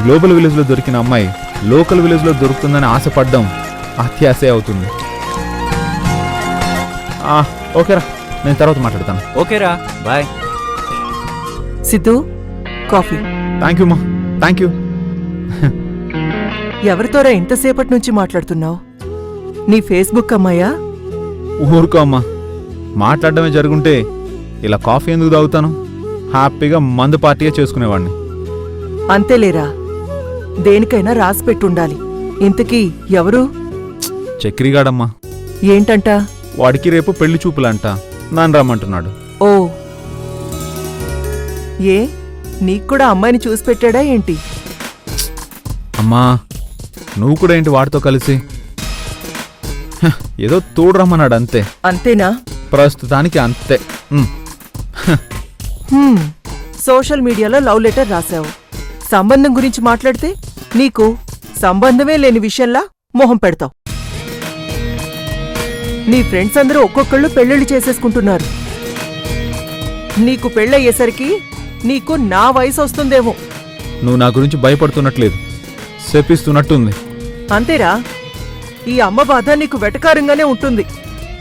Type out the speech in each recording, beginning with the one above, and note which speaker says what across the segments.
Speaker 1: Global విలేజ్లో దొరికిన అమ్మాయి లోకల్ విలేజ్లో దొరుకుతుందని ఆశపడ్డం అత్యాశే అవుతుంది. ఓకేరా, నేను తర్వాత మాట్లాడతాను.
Speaker 2: ఓకేరా, bye.
Speaker 3: Siddhu, coffee.
Speaker 1: Thank you మా, థ్యాంక్ యూ.
Speaker 3: ఎవరితోరా ఇంతసేపటి నుంచి మాట్లాడుతున్నావు? నీ ఫేస్బుక్ అమ్మాయా?
Speaker 1: ఊరుకో అమ్మా, మాట్లాడడమే జరుగుంటే ఇలా కాఫీ ఎందుకు తాగుతాను? హ్యాపీగా మందు పార్టీయే చేసుకునేవాడిని.
Speaker 3: అంతేలేరా, దేనికైనా రాసి పెట్టుండాలి. ఇంతకీ ఎవరు?
Speaker 1: చక్రిగాడమ్మా.
Speaker 3: ఏంటంట?
Speaker 1: వాడికి రేపు పెళ్లి చూపులంట, నాన్న రమ్మంటున్నాడు.
Speaker 3: ఓ, ఏ నీక్కూడా అమ్మాయిని చూసి పెట్టాడా ఏంటి?
Speaker 1: అమ్మా, నువ్వు కూడా ఏంటి వాడితో కలిసి? ఏదో తోడు రమ్మన్నాడు అంతే.
Speaker 3: అంతేనా?
Speaker 1: ప్రస్తుతానికి అంతే.
Speaker 3: సోషల్ మీడియాలో లవ్ లెటర్ రాశావు. సంబంధం గురించి మాట్లాడితే నీకు సంబంధమే లేని విషయంలా మొహం పెడతావు. నీ ఫ్రెండ్స్ అందరూ ఒక్కొక్కళ్ళు పెళ్ళిళ్ళు చేసేసుకుంటున్నారు. నీకు పెళ్ళయ్యేసరికి నీకు నా వయసు వస్తుందేమో.
Speaker 1: నువ్వు నా గురించి భయపడుతున్నట్లేదు, శపిస్తున్నట్టుంది.
Speaker 3: అంతేరా, ఈ అమ్మ బాధ నీకు వెటకారంగానే ఉంటుంది.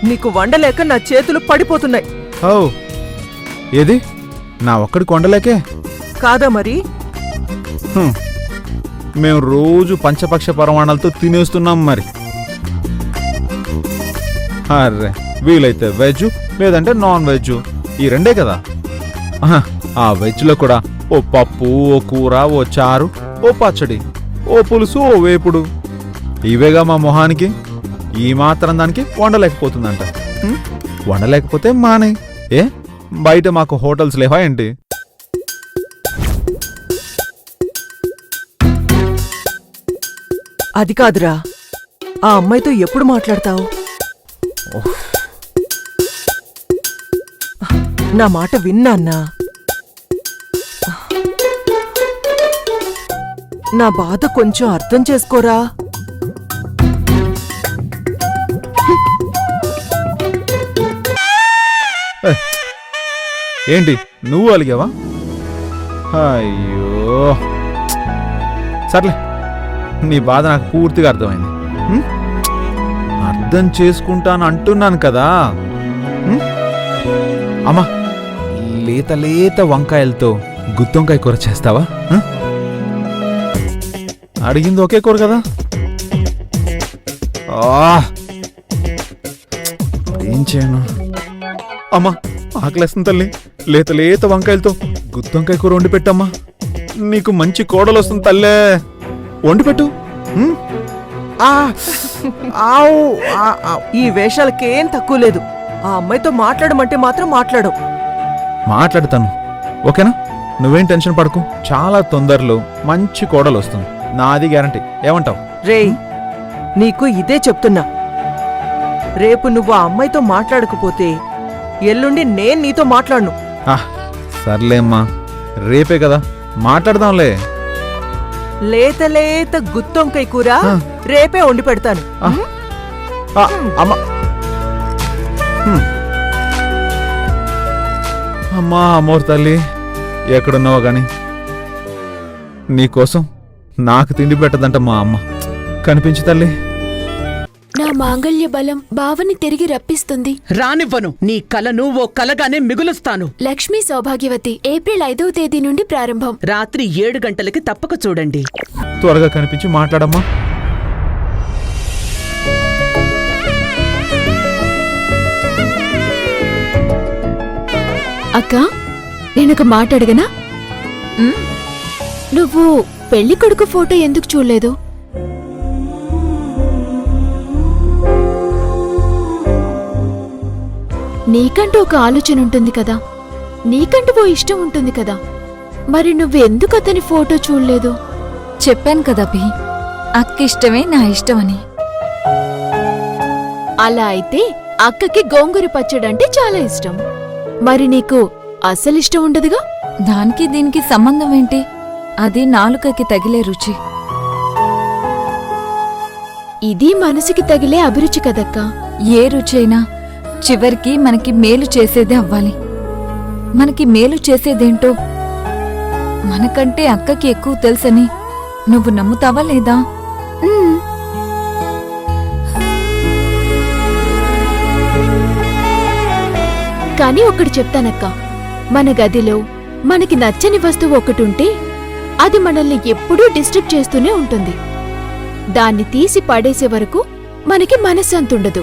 Speaker 3: నీకు వండలేక నా చేతులు పడిపోతున్నాయి.
Speaker 1: ఓ, ఏది నా ఒక్కడి కొండలేకే
Speaker 3: కాదా మరి?
Speaker 1: మేము రోజు పంచపక్ష పరమాణాలతో తినేస్తున్నాం మరి. అర్రే, వీలైతే వెజ్ లేదంటే నాన్ వెజ్, ఈ రెండే కదా. ఆ వెజ్లో కూడా ఓ పప్పు, ఓ కూర, ఓ చారు, ఓ పచ్చడి, ఓ పులుసు, ఓ వేపుడు, ఇవేగా మా మొహానికి. ఈ మాత్రం దానికి వండలేకపోతుందంట. వండలేకపోతే మానే. ఏ బయట మాకు హోటల్స్ లేవా ఏంటి?
Speaker 3: అది కాదురా, ఆ అమ్మాయితో ఎప్పుడు మాట్లాడతావు? నా మాట విన్నాన్నా? నా బాధ కొంచెం అర్థం చేసుకోరా.
Speaker 1: ఏంటి నువ్వు అలిగావా? అయ్యో, సర్లే, నీ బాధ నాకు పూర్తిగా అర్థమైంది. అర్థం చేసుకుంటాను అంటున్నాను కదా. అమ్మా, లేత లేత వంకాయలతో గుత్తొంకాయ కూర చేస్తావా? అడిగింది ఒకే కూర కదా. ఏం చేయను? అమ్మా, ఆకలేస్తుంది తల్లి. లేత లేత వంకాయలతో గుత్తొంకాయ కూర వండి పెట్టమ్మా. నీకు మంచి కోడలు వస్తుంది తల్లే. వండి పెట్టు.
Speaker 3: ఈ వేషాలకేం తక్కువ లేదు. ఆ అమ్మాయితో మాట్లాడమంటే మాత్రం
Speaker 1: మాట్లాడతాను, ఓకేనా? నువ్వేం టెన్షన్ పడకు. చాలా తొందరలో మంచి కోడలు వస్తుంది, నాది గ్యారంటీ. ఏమంటావు?
Speaker 3: రేయ్, నీకు ఇదే చెప్తున్నా. రేపు నువ్వు ఆ అమ్మాయితో మాట్లాడకపోతే ఎల్లుండి నేను నీతో మాట్లాడను.
Speaker 1: సర్లేమ్మా, రేపే కదా, మాట్లాడదాంలే.
Speaker 3: లేత లేత గుత్తొంకాయ కూర రేపే వండి పెడతాను.
Speaker 1: అమ్మా, అమ్మోరు తల్లి, ఎక్కడున్నావో గాని నీకోసం నాకు తిండి పెట్టదంట మా అమ్మ. కనిపించు తల్లి.
Speaker 4: నా మాంగళ్య బలం బావని తిరిగి రప్పిస్తుంది.
Speaker 5: రానివ్వను. నీ కలను ఓ కలగానే మిగులుస్తాను.
Speaker 4: లక్ష్మీ సౌభాగ్యవతి ఏప్రిల్ 5వ తేదీ నుండి ప్రారంభం.
Speaker 5: రాత్రి 7 గంటలకి తప్పక చూడండి.
Speaker 1: త్వరగా కనిపించి మాట్లాడమ్మా.
Speaker 4: అక్క, నేనొక మాట అడగనా? నువ్వు పెళ్లి కొడుకు ఫోటో ఎందుకు చూడలేదు? నీకంటూ ఒక ఆలోచన ఉంటుంది కదా, నీకంటూ ఓ ఇష్టం ఉంటుంది కదా, మరి నువ్వెందుకు అతని ఫోటో చూడలేదు?
Speaker 6: చెప్పాను కదా బి, అక్క ఇష్టమే నా ఇష్టమని.
Speaker 4: అలా అయితే అక్కకి గోంగూర పచ్చడంటే చాలా ఇష్టం. మరి నీకు అసలిష్టం ఉండదుగా?
Speaker 6: దానికి దీనికి సంబంధం ఏంటి? అది నాలుకకి తగిలే రుచి.
Speaker 4: ఇది మనసుకి తగిలే అభిరుచి కదక్కా.
Speaker 6: ఏ రుచైనా చివరికి మనకి మేలు చేసేదే అవ్వాలి. మనకి మేలు చేసేదేంటో మనకంటే అక్కకి ఎక్కువ తెలుసని నువ్వు నమ్ముతావా లేదా?
Speaker 4: మ్మ్. కానీ ఒకటి చెప్తానక్క, మన గదిలో మనకి నచ్చని వస్తువు ఒకటుంటే అది మనల్ని ఎప్పుడూ డిస్టర్బ్ చేస్తూనే ఉంటుంది. దాన్ని తీసి పడేసే వరకు మనకి మనశ్శాంతుండదు.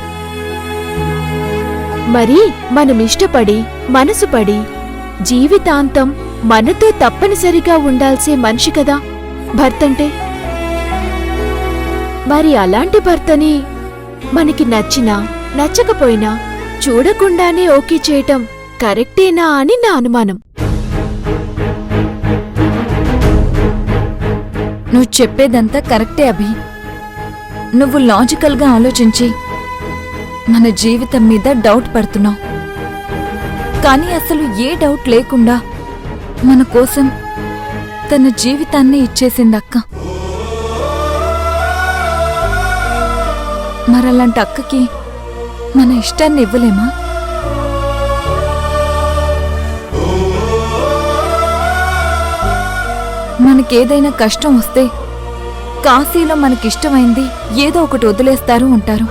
Speaker 4: మరి మనం ఇష్టపడి మనసు పడి జీవితాంతం మనతో తప్పనిసరిగా ఉండాల్సే మనిషి కదా భర్తంటే. మరి అలాంటి భర్తని మనకి నచ్చినా నచ్చకపోయినా చూడకుండానే ఓకే చేయటం కరెక్టేనా అని నా అనుమానం.
Speaker 6: నువ్వు చెప్పేదంతా కరెక్టే అభి. నువ్వు లాజికల్గా ఆలోచించి మన జీవితం మీద డౌట్ పడుతున్నావు. కానీ అసలు ఏ డౌట్ లేకుండా మన కోసం తన జీవితాన్ని ఇచ్చేసింది అక్క. మరలాంటి అక్కకి మన ఇష్టాన్ని ఇవ్వలేమా? మనకేదైనా కష్టం వస్తే కాశీలో మనకిష్టమైంది ఏదో ఒకటి వదిలేస్తారు అంటారు.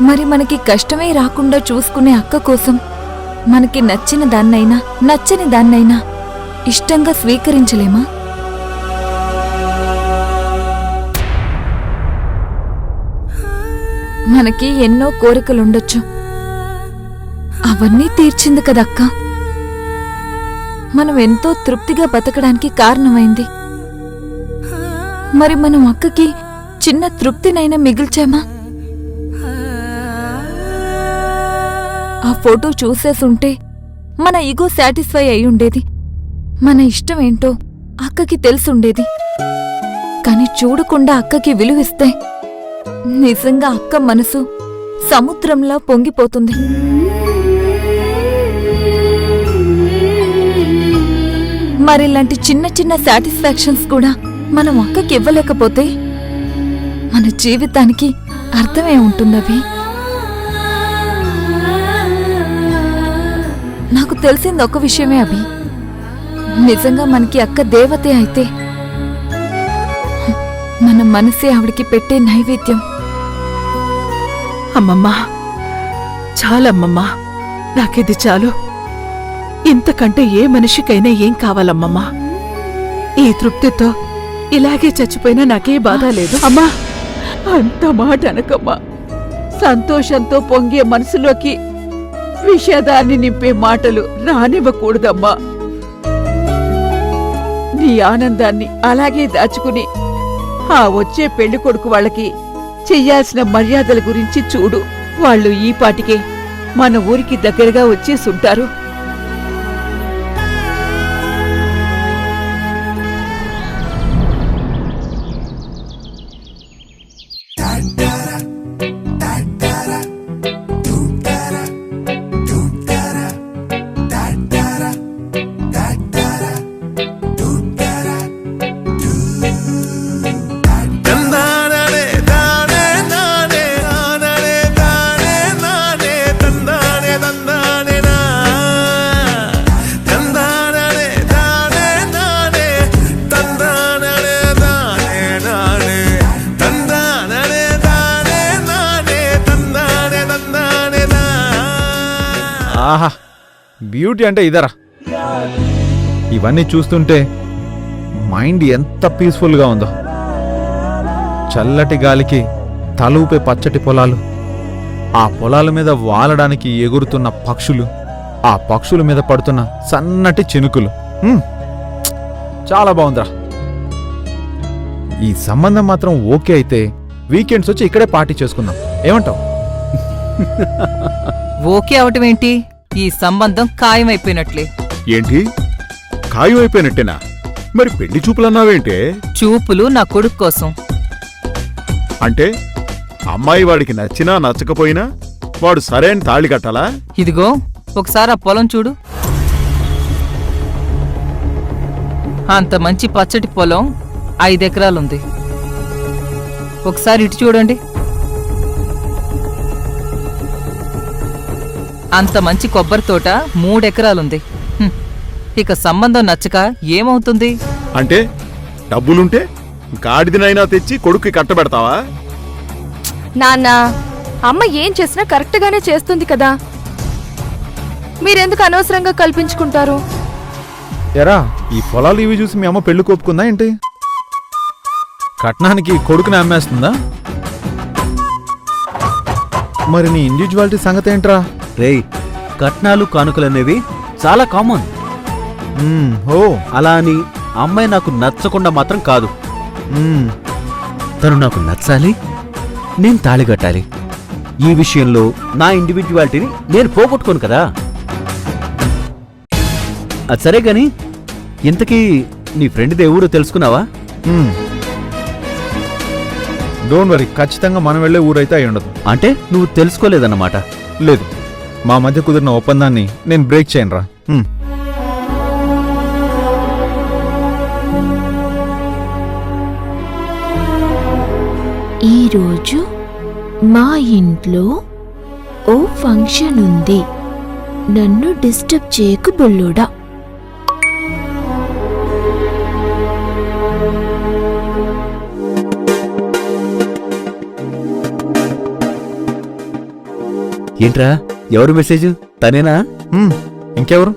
Speaker 6: మరి మనకి కష్టమే రాకుండా చూసుకునే అక్క కోసం మనకి నచ్చిన దాన్నైనా నచ్చని దాన్నైనా ఇష్టంగా స్వీకరించలేమా? మనకి ఎన్నో కోరికలుండొచ్చు, అవన్నీ తీర్చింది కదక్క. మనం ఎంతో తృప్తిగా బతకడానికి కారణమైంది. మరి మనం అక్కకి చిన్న తృప్తినైనా మిగిల్చామా? ఆ ఫోటో చూసేసుంటే మన ఈగో సాటిస్ఫై అయి ఉండేది. మన ఇష్టం ఏంటో అక్కకి తెలుసుండేది. కాని చూడకుండా అక్కకి విలువిస్తే నిజంగా అక్క మనసు సముద్రంలా పొంగిపోతుంది. మరిలాంటి చిన్న చిన్న సాటిస్ఫాక్షన్స్ కూడా మనం అక్కకి ఇవ్వలేకపోతే మన జీవితానికి అర్థమే ఉంటుందవి. నాకు తెలిసింది ఒక విషయమే అభి. నిజంగా మనకి అక్క దేవతే అయితే మన మనసే ఆవిడికి పెట్టే నైవేద్యం.
Speaker 3: అమ్మమ్మా, చాలమ్మమ్మా, నాకిది చాలు. ఇంతకంటే ఏ మనిషికైనా ఏం కావాలమ్మమ్మా? ఈ తృప్తితో ఇలాగే చచ్చిపోయినా నాకే బాధ లేదు. అమ్మా, అంత మాట అనకమ్మా. సంతోషంతో పొంగే మనసులోకి విషాదాన్ని నింపే మాటలు రానివ్వకూడదమ్మా. నీ ఆనందాన్ని అలాగే దాచుకుని ఆ వచ్చే పెళ్లి కొడుకు వాళ్ళకి చెయ్యాల్సిన మర్యాదల గురించి చూడు. వాళ్ళు ఈ పాటికే మన ఊరికి దగ్గరగా వచ్చేసుంటారు.
Speaker 1: ఆహా, బ్యూటీ అంటే ఇదరా. ఇవన్నీ చూస్తుంటే మైండ్ ఎంత పీస్ఫుల్గా ఉందో. చల్లటి గాలికి తలూపే పచ్చటి పొలాలు, ఆ పొలాల మీద వాలడానికి ఎగురుతున్న పక్షులు, ఆ పక్షుల మీద పడుతున్న సన్నటి చినుకులు. చాలా బాగుందిరా. ఈ సంబంధం మాత్రం ఓకే అయితే వీకెండ్స్ వచ్చి ఇక్కడే పార్టీ చేసుకుందాం. ఏమంటావు?
Speaker 2: ఓకే అవటం ఏంటి? ఈ సంబంధం ఖాయమైపోయినట్లే.
Speaker 7: ఏంటి ఖాయం అయిపోయినట్టేనా? మరి పెళ్లి చూపులన్నావేంటే?
Speaker 2: చూపులు నా కొడుకు కోసం.
Speaker 7: అంటే అమ్మాయి వాడికి నచ్చినా నచ్చకపోయినా వాడు సరైన తాళి కట్టాలా?
Speaker 2: ఇదిగో ఒకసారి ఆ పొలం చూడు. అంత మంచి పచ్చటి పొలం 5 ఎకరాలుంది. ఒకసారి ఇటు చూడండి. అంత మంచి కొబ్బరి తోట 3 ఎకరాలుంది. ఇక సంబంధం నచ్చక ఏమవుతుంది?
Speaker 7: అంటే డబ్బులుంటే గాడిదనైనా తెచ్చి కొడుక్కి కట్టబెడతావా?
Speaker 6: నాన్న, అమ్మ ఏం చేసినా కరెక్ట్గానే చేస్తుంది కదా, మీరెందుకు అనవసరంగా కల్పించుకుంటారు?
Speaker 1: ఎరా, ఈ పొలాలు ఇవి చూసి మీ అమ్మ పెళ్లి కోపుకుందా ఏంటి? కట్నానికి కొడుకుని అమ్మేస్తుందా? మరి నీ ఇండివిజువాలిటీ సంగతి ఏంట్రా?
Speaker 8: రేయ్, కట్నాలు కానుకలనేవి చాలా కామన్.
Speaker 1: ఓ
Speaker 8: అలా అని అమ్మాయి నాకు నచ్చకుండా మాత్రం కాదు.
Speaker 1: మ్మ్.
Speaker 8: తను నాకు నచ్చాలి, నేను తాళి కట్టాలి. ఈ విషయంలో నా ఇండివిజువాలిటీని నేను పోగొట్టుకోను కదా. అది సరే గాని, ఇంతకీ నీ ఫ్రెండ్ దేవుడు తెలుసుకున్నావా?
Speaker 1: డోంట్ వరీ, ఖచ్చితంగా మనం వెళ్ళే ఊరైతే అయి ఉండదు.
Speaker 8: అంటే నువ్వు తెలుసుకోలేదన్నమాట.
Speaker 1: లేదు, మా మధ్య కుదిరిన ఒప్పందాన్ని నేను బ్రేక్ చేయనురా.
Speaker 4: ఈరోజు మా ఇంట్లో ఓ ఫంక్షన్ ఉంది, నన్ను డిస్టర్బ్ చేయకు బుల్లుడా.
Speaker 8: ఏంట్రా, ఎవరు మెసేజ్? తనేనా?
Speaker 1: ఇంకెవరు?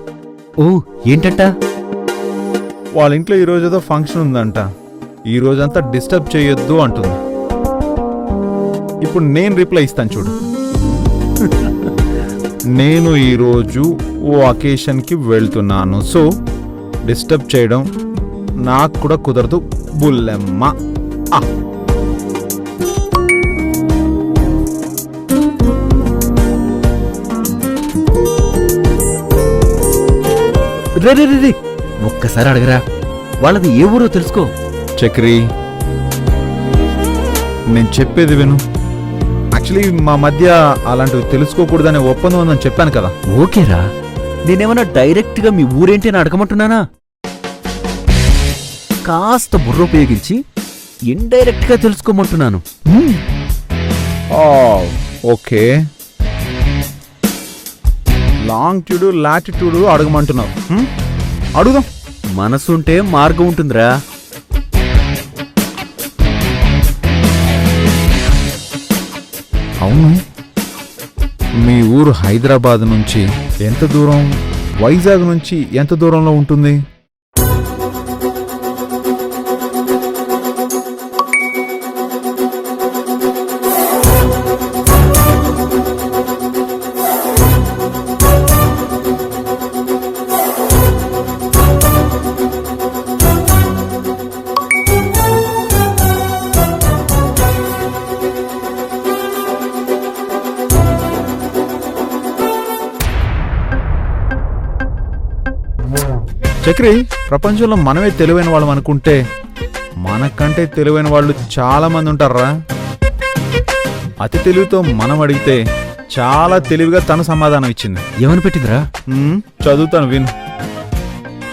Speaker 8: ఓ, ఏంటంట?
Speaker 1: వాళ్ళ ఇంట్లో ఈ రోజు ఏదో ఫంక్షన్ ఉందంట, ఈ రోజంతా డిస్టర్బ్ చేయొద్దు అంటుంది. ఇప్పుడు నేను రిప్లై ఇస్తాను చూడు. నేను ఈరోజు ఓ అకేషన్కి వెళ్తున్నాను, సో డిస్టర్బ్ చేయడం నాకు కూడా కుదరదు బుల్లెమ్మ.
Speaker 8: రే రే రే, ఒక్కసారి అడగరా, వాళ్ళది ఏ ఊరో తెలుసుకో.
Speaker 1: చక్రి, నేను చెప్పేది విను. యాక్చువల్లీ మా మధ్య అలాంటివి తెలుసుకోకూడదనే ఒప్పందం ఉందని చెప్పాను కదా.
Speaker 8: ఓకేరా, నేనేమన్నా డైరెక్ట్ గా మీ ఊరేంటి అని అడగమంటున్నానా? కాస్త బుర్ర ఉపయోగించి ఇండైరెక్ట్ గా తెలుసుకోమంటున్నాను.
Speaker 1: ఓకే, లాంగిట్యూడ్ లాటిట్యూడ్ అడగమంటున్నావు. అడుగుదాం.
Speaker 8: మనసుంటే మార్గం ఉంటుందిరా.
Speaker 1: అవును, మీ ఊరు హైదరాబాద్ నుంచి ఎంత దూరం, వైజాగ్ నుంచి ఎంత దూరంలో ఉంటుంది? చక్రి, ప్రపంచంలో మనమే తెలివైన వాళ్ళం అనుకుంటే మనకంటే తెలివైన వాళ్ళు చాలా మంది ఉంటారా. అతి తెలివితో మనం అడిగితే చాలా తెలివిగా తన సమాధానం ఇచ్చింది.
Speaker 8: ఏమని పెట్టిందిరా?
Speaker 1: చదువుతాను విను.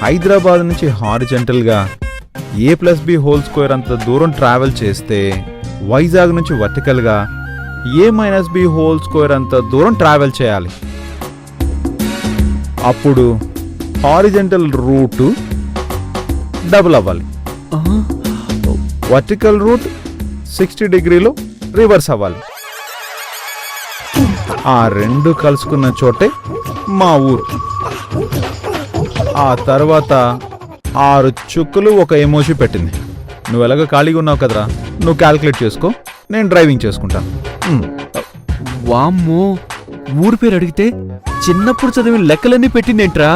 Speaker 1: హైదరాబాద్ నుంచి హారిజెంటల్ గా a+b² అంత దూరం ట్రావెల్ చేస్తే వైజాగ్ నుంచి వర్టికల్ గా a-b² అంత దూరం ట్రావెల్ చేయాలి. అప్పుడు హారిజెంటల్ రూట్ డబుల్ అవ్వాలి. వర్టికల్ రూట్ 60 డిగ్రీలో రివర్స్ అవ్వాలి. ఆ రెండు కలుసుకున్న చోటే మా ఊరు. ఆ తర్వాత 6 చుక్కలు ఒక ఎమోజీ పెట్టింది. నువ్వు ఎలాగో ఖాళీగా ఉన్నావు కదరా, నువ్వు క్యాల్కులేట్ చేసుకో, నేను డ్రైవింగ్ చేసుకుంటాను.
Speaker 8: వామ్మో, ఊరి పేరు అడిగితే చిన్నప్పుడు చదివిన లెక్కలన్నీ పెట్టిందేంట్రా?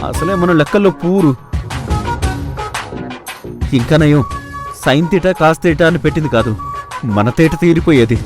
Speaker 8: అసలే మన లెక్కల్లో పూరు. ఇంకా నయం, సైన్ తీటా కాస్ తీటా అని పెట్టింది కాదు, మన తేట తీరిపోయేది.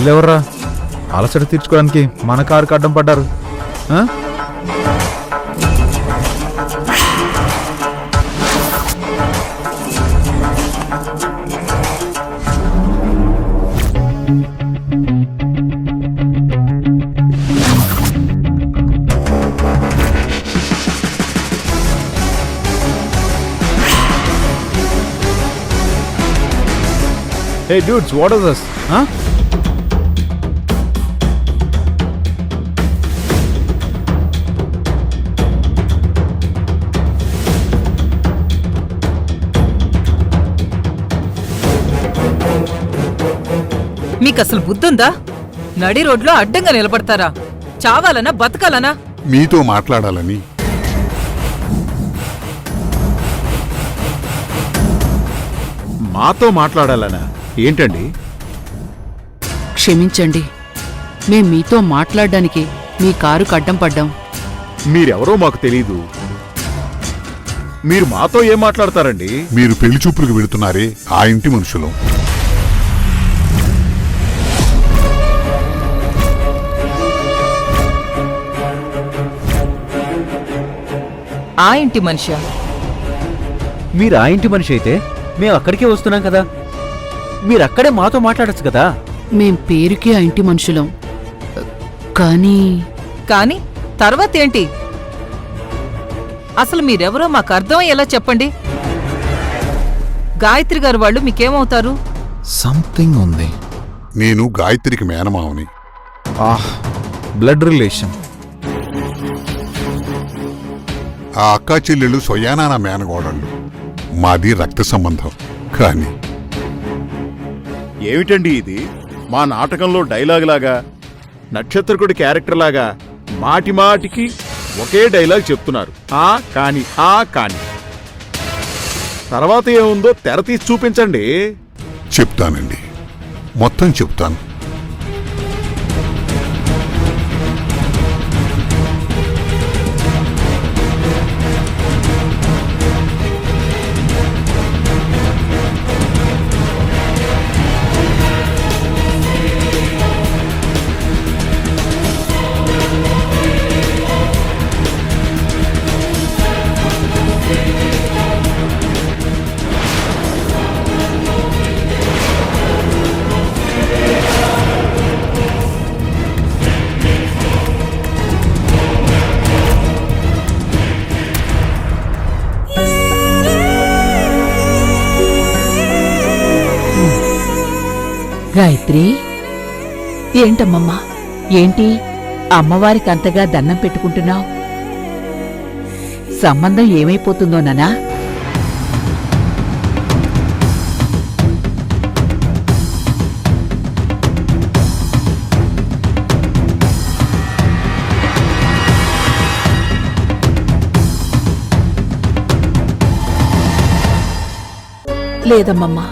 Speaker 1: వీళ్ళెవర్రా అలసట తీర్చుకోవడానికి మన కారుకి అడ్డం పడ్డారు ఆ? Hey dudes, what is this? Huh?
Speaker 2: మీకసలు బుద్ధుందా? నడి రోడ్లో అడ్డంగా నిలబడతారా? చావాలనా బతకాలనా?
Speaker 9: మీతో మాట్లాడాలని.
Speaker 7: మాతో మాట్లాడాలనా? ఏంటండి?
Speaker 5: క్షమించండి, మేం మీతో మాట్లాడడానికి మీ కారుకు అడ్డం పడ్డాం.
Speaker 7: మీరెవరో మాకు తెలీదు. మీరు మాతో ఏం మాట్లాడతారండి?
Speaker 9: మీరు పెళ్లి చూపులకు వెళుతున్నారే ఆ ఇంటి మనుషులు.
Speaker 2: ఆ ఇంటి మనిషా?
Speaker 8: మీరు ఆ ఇంటి మనిషి అయితే మేము అక్కడికే వస్తున్నాం కదా, మీరు అక్కడే మాతో మాట్లాడొచ్చు కదా.
Speaker 5: మేం పేరుకే ఆ ఇంటి మనుషులం, కానీ
Speaker 2: కాని తర్వాత ఏంటి? అసలు మీరెవరో మాకు అర్థమయ్యేలా చెప్పండి. గాయత్రి గారు వాళ్ళు మీకేమవుతారు?
Speaker 1: సంథింగ్ ఉంది.
Speaker 9: నేను గాయత్రికి మేనమావని.
Speaker 1: Blood relation.
Speaker 9: ఆ అక్కా చెల్లెళ్ళు సొయానా నా మేనగోడళ్ళు. మాది రక్త సంబంధం. కానీ
Speaker 7: ఏమిటండి ఇది? మా నాటకంలో డైలాగ్ లాగా, నక్షత్రకుడి క్యారెక్టర్ లాగా మాటి మాటికి ఒకే డైలాగ్ చెప్తున్నారు. కాని తర్వాత ఏముందో తెర తీసి చూపించండి.
Speaker 9: చెప్తానండి, మొత్తం చెప్తాను.
Speaker 3: గాయత్రి, ఏంటమ్మమ్మా? ఏంటి అమ్మవారికి అంతగా దండం పెట్టుకుంటున్నావు? సంబంధం ఏమైపోతుందోననా? లేదమ్మమ్మా,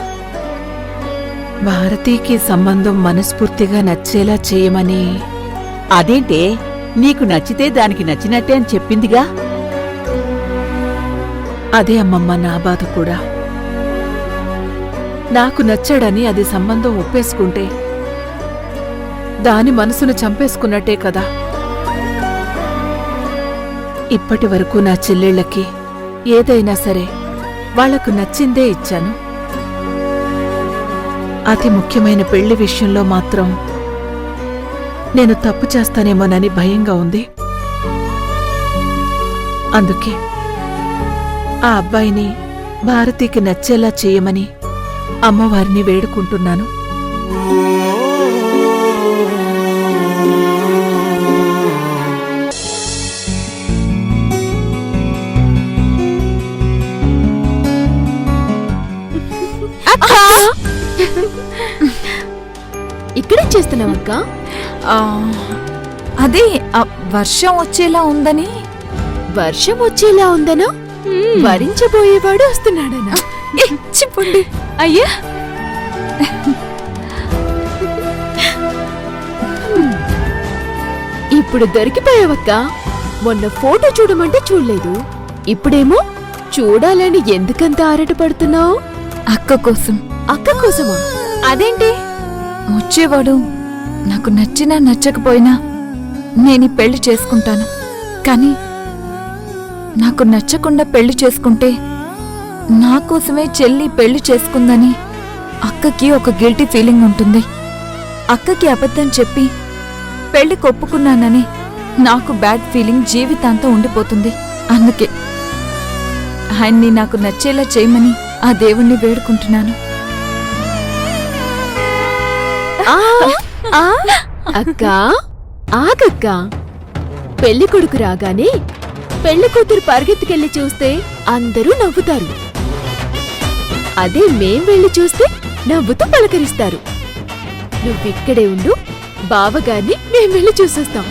Speaker 3: భారతీకి సంబంధం మనస్ఫూర్తిగా నచ్చేలా చేయమని. అదేంటే, నీకు నచ్చితే దానికి నచ్చినట్టే అని చెప్పిందిగా. అదే అమ్మమ్మ నా బాధ కూడా. నాకు నచ్చాడని అది సంబంధం ఒప్పేసుకుంటే దాని మనసును చంపేసుకున్నట్టే కదా. ఇప్పటి వరకు నా చెల్లెళ్ళకి ఏదైనా సరే వాళ్లకు నచ్చిందే ఇచ్చాను. అతి ముఖ్యమైన పెళ్లి విషయంలో మాత్రం నేను తప్పు చేస్తానేమోనని భయంగా ఉంది. అందుకే ఆ అబ్బాయిని భారతికి నచ్చేలా చేయమని అమ్మవారిని వేడుకుంటున్నాను.
Speaker 4: ఇక్కడేం చేస్తున్నావక్క?
Speaker 6: అదే వర్షం వచ్చేలా ఉందని.
Speaker 4: వర్షం వచ్చేలా ఉందనో వరించబోయేవాడు వస్తున్నాడనా? చెప్పండి అయ్యా. ఇప్పుడు దొరికిపోయావక్క. మొన్న ఫోటో చూడమంటే చూడలేదు, ఇప్పుడేమో చూడాలని ఎందుకంత ఆరాటపడుతున్నావు?
Speaker 6: అక్క కోసం.
Speaker 4: అక్క కోసమా? అదేంటి?
Speaker 6: వచ్చేవాడు నాకు నచ్చినా నచ్చకపోయినా నేను ఈ పెళ్లి చేసుకుంటాను. కానీ నాకు నచ్చకుండా పెళ్లి చేసుకుంటే నా కోసమే చెల్లి పెళ్లి చేసుకుందని అక్కకి ఒక గిల్టీ ఫీలింగ్ ఉంటుంది. అక్కకి అబద్ధం చెప్పి పెళ్లి కొప్పుకున్నానని నాకు బ్యాడ్ ఫీలింగ్ జీవితాంతం ఉండిపోతుంది. అందుకే ఆయన్ని నాకు నచ్చేలా చేయమని ఆ దేవుణ్ణి వేడుకుంటున్నాను.
Speaker 4: అక్కా ఆగక్కా, పెళ్లి కొడుకు రాగానే పెళ్లి కూతురు పరిగెత్తుకెళ్లి చూస్తే అందరూ నవ్వుతారు. అదే మేం వెళ్ళి చూస్తే నవ్వుతూ పలకరిస్తారు. నువ్విక్కడే ఉండు, బావగారిని మేం వెళ్ళి చూసొస్తాం.